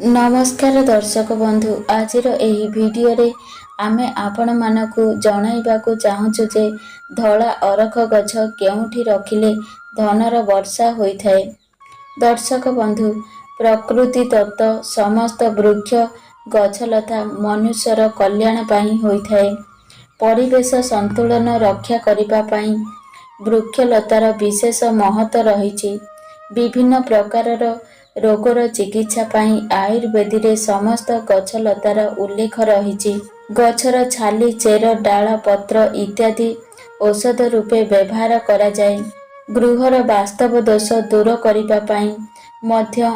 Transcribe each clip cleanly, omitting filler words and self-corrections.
नमस्कार दर्शक बंधु आज भिडियो रे आमे आपण मानकु जणाइबाकु चाहूछु जे धला अरख गछ केउठी रखिले धनर वर्षा होइथाय। दर्शक बंधु प्रकृति तत्व समस्त वृक्ष गछलता मनुष्यर कल्याण पाई होइथाय। परिवेश संतुलन रक्षा करिबा पाई वृक्षलतार विशेष महत्व रहिछि। विभिन्न प्रकारर रोगर चिकित्सा पाई आयुर्वेदी रे समस्त गछलतार उल्लेख रहिछि। गछर छाली चेर डाल पत्र इत्यादि औषध रूपे व्यवहार करा जाय। गृहर वास्तव दोष दूर करिबा पाई मध्य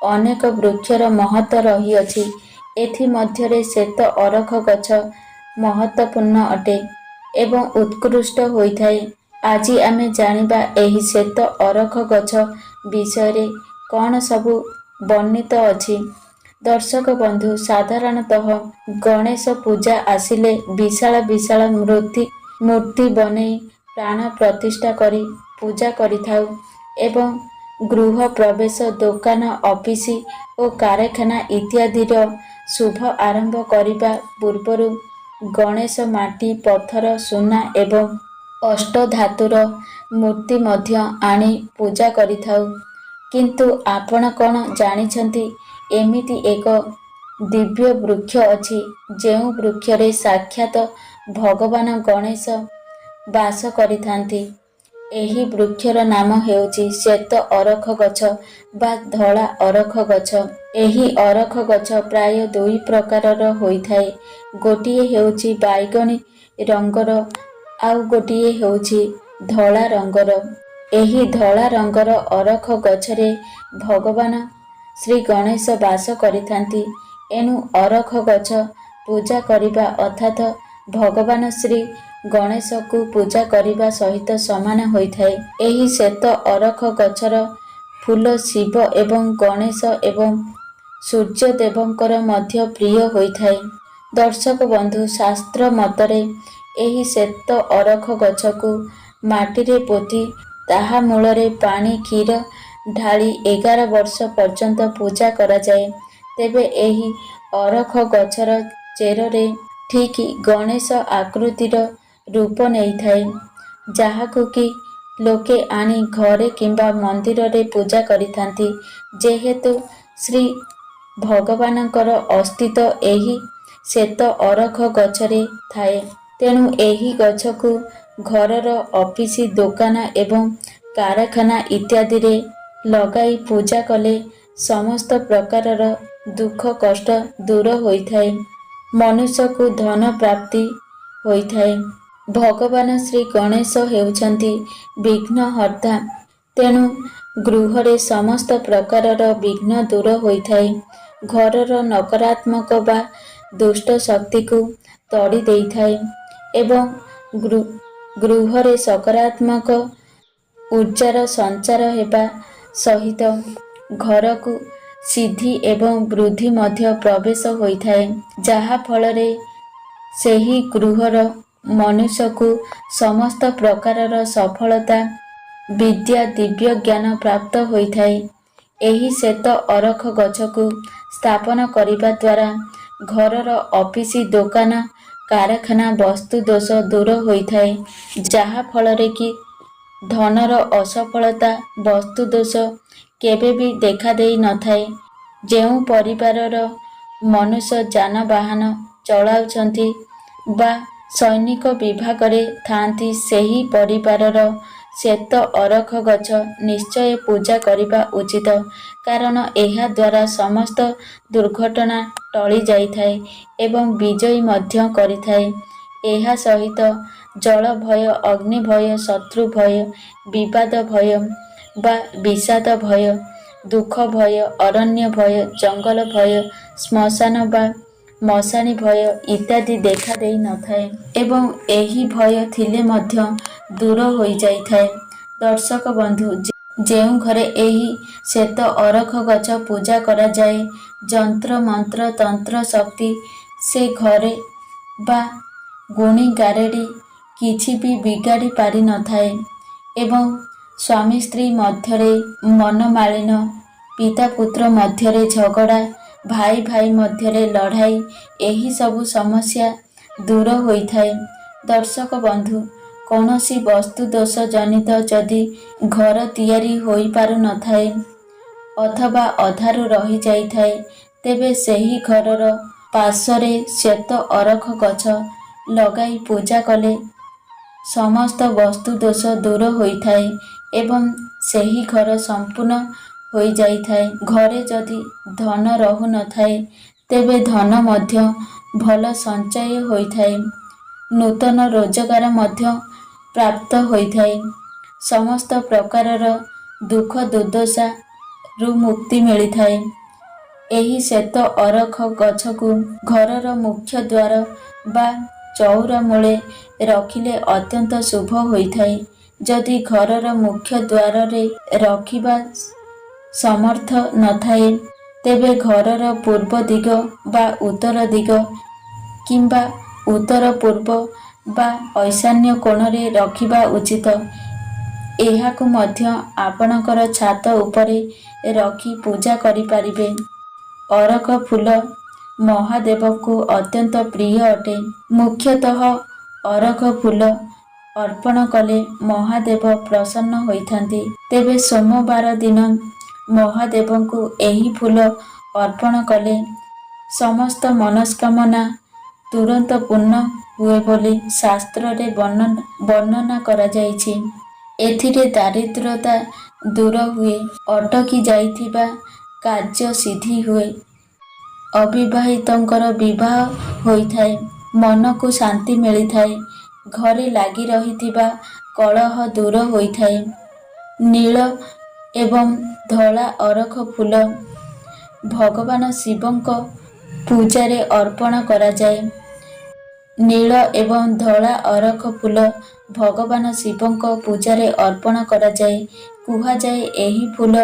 अनेक वृक्षर महत्व रहिअछि। एथि मध्यरे श्वेत अरख गछ महत्वपूर्ण अटे एवं उत्कृष्ट होइथाय। आज आमे जानिबा एही श्वेत अरख गछ विषय कौन सबु वर्णित अछि। दर्शक बंधु साधारणतः गणेश पूजा आसिले विशाल विशाल मूर्ति बनेई प्राण प्रतिष्ठा करी पूजा करिथाउ एवं गृह प्रवेश दोकान ऑफिस और कारखाना इत्यादि शुभ आरंभ करिबा पूर्वरु गणेश माटी पत्थर सुना एवं अष्ट धातुर मूर्ति मध्य आनी पूजा करिथाउ। किंतु आपण कौन जानिछंती एमिति एक दिव्य वृक्ष अछि जेउ वृक्षरे साक्षात भगवान गणेश वास करिथांती। एही वृक्षर नाम हेउची श्वेत अरख गछ बा धला अरख गछ। एही अरख गछ प्राय दुई प्रकारर होइथाय। गोटिए हेउची बाइगणी रंगर आउ गोटिए हेउची धला रंगर। एही धला रंगर अरख गछरे भगवान श्री गणेश वास करिथांती। एनु अरख गछ पूजा करिबा अर्थात भगवान श्री गणेश को पूजा करिबा सहित समान होइथाय। एही श्वेत अरख गछर फूल शिव एवं गणेश एवं सूर्य देवंकर मध्य प्रिय होइथाय। दर्शक बंधु शास्त्र मतरे एही श्वेत अरख गछकु माटिरे पोती ताहा मूलरे पानी क्षीर ढाली 11 वर्ष पर्यंत पूजा करा जाए। तेबे एही अरख गछर चेररे ठीक गणेश आकृतिर रूप नेइथाय जाहाकु कि लोके आनी घरे किंबा मंदिर रे पूजा करिथांती। जेहेतु श्री भगवानकर अस्तित्व एही श्वेत अरख गछरे थाए तेणु एही गछकु घरर ऑफिस दोकान एवं कारखाना इत्यादि रे लगाई पूजा कले समस्त प्रकारर दुख कष्ट दूर होइथाय। मनुष्य को धन प्राप्ति होइथाय। भगवान श्री गणेश हेउछंती विघ्नहर्ता तेणु गृहरे समस्त प्रकारर विघ्न दूर होइथाय। घरर नकारात्मक बा दुष्ट शक्ति को तड़ी देइथाय एवं गृहरे सकारात्मक ऊर्जार संचार हेबा सहित घर को सिद्धि एवं वृद्धि मध्य प्रवेश होइथाय जहा फलरे सेही गृहर मनुष्य को समस्त प्रकारर सफलता विद्या दिव्य ज्ञान प्राप्त होइथाय। एही श्वेत अरख गछकु स्थापन करिबा द्वारा घरर ऑफिस दोकान कारखाना वस्तु दोष दूर होइथाय जहा फलरे कि धनर असफलता वस्तु दोष केबे भी देखा देई नथाय। जेउ परिवारर मनुष्य जानवाहन चलाउछंती बा सैनिक विभाग रे थांती सेही परिवारर श्वेत अरख गछ निश्चय पूजा करिबा उचित कारण एहा द्वारा समस्त दुर्घटना टली जाइथाय एवं विजयी मध्य करिथाय। एहा सहित जल भय अग्नि भय शत्रु भय विवाद भय बा विषाद भय दुख भय अरण्य भय जंगल भय श्मशान बा मशानी भय इत्यादि देखा देई नथाय एवं एही भय थिले मध्य दूर होई जाइथाय। दर्शक बंधु जेउ घरे एही श्वेत अरख गछ पूजा करा जाए जंत्र मंत्र तंत्र शक्ति से घरे बा गुणी गारेडी किछि भी बिगाड़ी पारि नथाय एवं स्वामी स्त्री मध्यरे मनमालिन पिता पुत्र मध्यरे झगड़ा ଭାଇ ଭାଇ ମଧ୍ୟରେ ଲଢ଼ାଇ, ଏହିସବୁ ସମସ୍ୟା ଦୂର ହୋଇଥାଏ। ଦର୍ଶକ ବନ୍ଧୁ, କୌଣସି ବସ୍ତୁ ଦୋଷ ଜନିତ ଯଦି ଘର ତିଆରି ହୋଇପାରୁନଥାଏ ଅଥବା ଅଧାରୁ ରହିଯାଇଥାଏ, ତେବେ ସେହି ଘରର ପାର୍ଶ୍ୱରେ ଶ୍ଵେତ ଅରଖ ଗଛ ଲଗାଇ ପୂଜା କଲେ ସମସ୍ତ ବସ୍ତୁ ଦୋଷ ଦୂର ହୋଇଥାଏ ଏବଂ ସେହି ଘର ସମ୍ପୂର୍ଣ୍ଣ ହୋଇଯାଇଥାଏ। ଘରେ ଯଦି ଧନ ରହୁନଥାଏ, ତେବେ ଧନ ମଧ୍ୟ ଭଲ ସଞ୍ଚୟ ହୋଇଥାଏ। ନୂତନ ରୋଜଗାର ମଧ୍ୟ ପ୍ରାପ୍ତ ହୋଇଥାଏ। ସମସ୍ତ ପ୍ରକାରର ଦୁଃଖ ଦୁର୍ଦ୍ଦଶାରୁ ମୁକ୍ତି ମିଳିଥାଏ। ଏହି ଶ୍ଵେତ ଅରଖ ଗଛକୁ ଘରର ମୁଖ୍ୟ ଦ୍ୱାର ବା ଚଉରା ମୂଳେ ରଖିଲେ ଅତ୍ୟନ୍ତ ଶୁଭ ହୋଇଥାଏ। ଯଦି ଘରର ମୁଖ୍ୟ ଦ୍ୱାରରେ ରଖିବା ସମର୍ଥ ନଥାଏ, ତେବେ ଘରର ପୂର୍ବ ଦିଗ ବା ଉତ୍ତର ଦିଗ କିମ୍ବା ଉତ୍ତର ପୂର୍ବ ବା ଈଶାନ୍ୟ କୋଣରେ ରଖିବା ଉଚିତ। ଏହାକୁ ମଧ୍ୟ ଆପଣଙ୍କର ଛାତ ଉପରେ ରଖି ପୂଜା କରିପାରିବେ। ଅରଖ ଫୁଲ ମହାଦେବଙ୍କୁ ଅତ୍ୟନ୍ତ ପ୍ରିୟ ଅଟେ। ମୁଖ୍ୟତଃ ଅରଖ ଫୁଲ ଅର୍ପଣ କଲେ ମହାଦେବ ପ୍ରସନ୍ନ ହୋଇଥାନ୍ତି। ତେବେ ସୋମବାର ଦିନ ମହାଦେବଙ୍କୁ ଏହି ଫୁଲ ଅର୍ପଣ କଲେ ସମସ୍ତ ମନସ୍କାମନା ତୁରନ୍ତ ପୂର୍ଣ୍ଣ ହୁଏ ବୋଲି ଶାସ୍ତ୍ରରେ ବର୍ଣ୍ଣନା କରାଯାଇଛି। ଏଥିରେ ଦାରିଦ୍ର୍ୟତା ଦୂର ହୁଏ, ଅଟକି ଯାଇଥିବା କାର୍ଯ୍ୟ ସିଦ୍ଧି ହୁଏ, ଅବିବାହିତଙ୍କର ବିବାହ ହୋଇଥାଏ, ମନକୁ ଶାନ୍ତି ମିଳିଥାଏ, ଘରେ ଲାଗି ରହିଥିବା କଳହ ଦୂର ହୋଇଥାଏ। ନୀଳ ଏବଂ ଧଳା ଅରଖ ଫୁଲ ଭଗବାନ ଶିବଙ୍କ ପୂଜାରେ ଅର୍ପଣ କରାଯାଏ। ନୀଳ ଏବଂ ଧଳା ଅରଖ ଫୁଲ ଭଗବାନ ଶିବଙ୍କ ପୂଜାରେ ଅର୍ପଣ କରାଯାଏ। କୁହାଯାଏ, ଏହି ଫୁଲ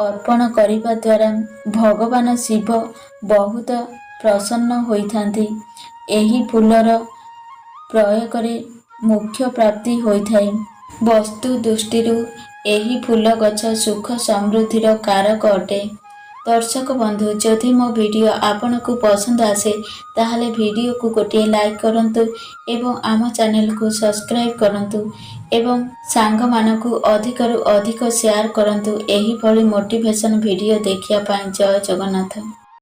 ଅର୍ପଣ କରିବା ଦ୍ୱାରା ଭଗବାନ ଶିବ ବହୁତ ପ୍ରସନ୍ନ ହୋଇଥାନ୍ତି। ଏହି ଫୁଲର ପ୍ରୟୋଗରେ ମୋକ୍ଷ ପ୍ରାପ୍ତି ହୋଇଥାଏ। ବାସ୍ତୁ ଦୃଷ୍ଟିରୁ ଏହି ଫୁଲ ଗଛ ସୁଖ ସମୃଦ୍ଧିର କାରକ ଅଟେ। ଦର୍ଶକ ବନ୍ଧୁ, ଯଦି ମୋ ଭିଡ଼ିଓ ଆପଣଙ୍କୁ ପସନ୍ଦ ଆସେ, ତାହେଲେ ଭିଡ଼ିଓକୁ ଗୋଟିଏ ଲାଇକ୍ କରନ୍ତୁ ଏବଂ ଆମ ଚ୍ୟାନେଲକୁ ସବସ୍କ୍ରାଇବ୍ କରନ୍ତୁ ଏବଂ ସାଙ୍ଗମାନଙ୍କୁ ଅଧିକରୁ ଅଧିକ ସେୟାର କରନ୍ତୁ। ଏହିଭଳି ମୋଟିଭେସନ୍ ଭିଡ଼ିଓ ଦେଖିବା ପାଇଁ। ଜୟ ଜଗନ୍ନାଥ।